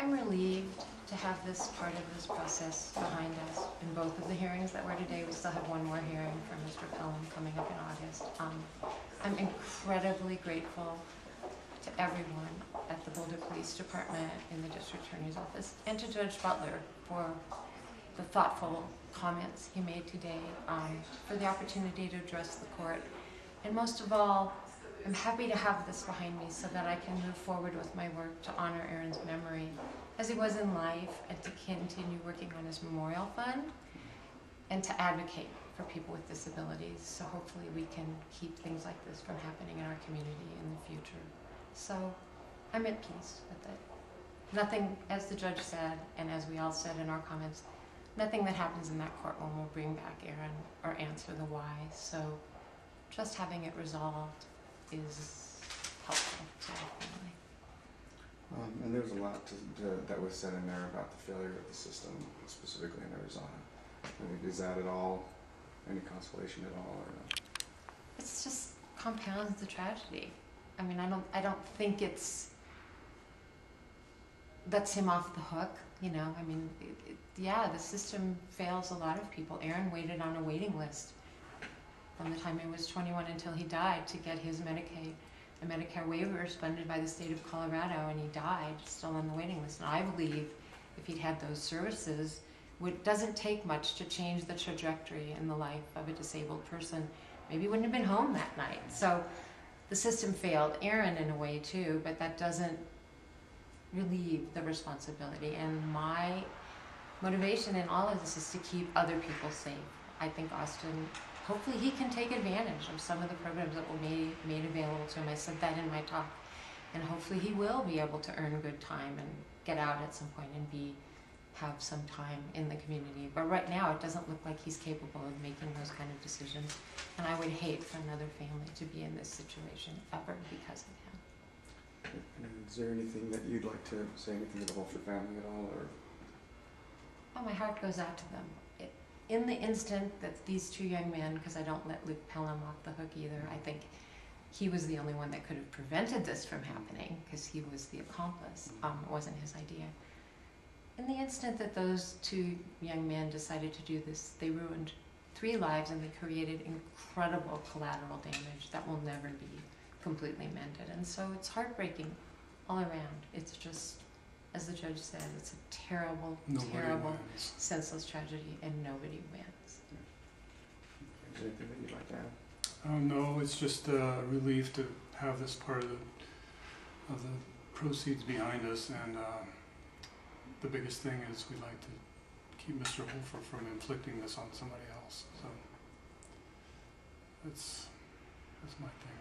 I'm relieved to have this part of this process behind us. In both of the hearings that were today, we still have one more hearing for Mr. Pelham coming up in August. I'm incredibly grateful to everyone at the Boulder Police Department, in the District Attorney's Office, and to Judge Butler for the thoughtful comments he made today, for the opportunity to address the court. And most of all, I'm happy to have this behind me so that I can move forward with my work to honor Aaron's memory as he was in life, and to continue working on his memorial fund and to advocate for people with disabilities. So hopefully we can keep things like this from happening in our community in the future. So I'm at peace with it. Nothing, as the judge said, and as we all said in our comments, nothing that happens in that courtroom will bring back Aaron or answer the why. So just having it resolved is helpful to our family. And there's a lot that was said in there about the failure of the system, specifically in Arizona. I mean, is that at all any consolation at all, or no? It's just compounds the tragedy. I mean, I don't think that's him off the hook, you know. I mean, yeah, the system fails a lot of people. Aaron waited on a waiting list from the time he was 21 until he died to get his Medicare waivers funded by the state of Colorado, and he died still on the waiting list. And I believe if he'd had those services, it doesn't take much to change the trajectory in the life of a disabled person. Maybe he wouldn't have been home that night. So the system failed Aaron in a way too, but that doesn't relieve the responsibility. And my motivation in all of this is to keep other people safe. I think Austin, hopefully he can take advantage of some of the programs that were made available to him. I said that in my talk. And hopefully he will be able to earn good time and get out at some point and have some time in the community. But right now it doesn't look like he's capable of making those kind of decisions. And I would hate for another family to be in this situation ever because of him. And is there anything that you'd like to say anything to the Holford family at all, or? Oh, my heart goes out to them. In the instant that these two young men, because I don't let Luke Pelham off the hook either, I think he was the only one that could have prevented this from happening because he was the accomplice. It wasn't his idea. In the instant that those two young men decided to do this, they ruined 3 lives and they created incredible collateral damage that will never be completely mended. And so it's heartbreaking all around. It's just, as the judge said, it's a terrible, terrible, senseless tragedy, and nobody wins. Is there anything that you'd like to add? No, it's just a relief to have this part of the proceeds behind us, and the biggest thing is we'd like to keep Mr. Holford from inflicting this on somebody else. So that's my thing.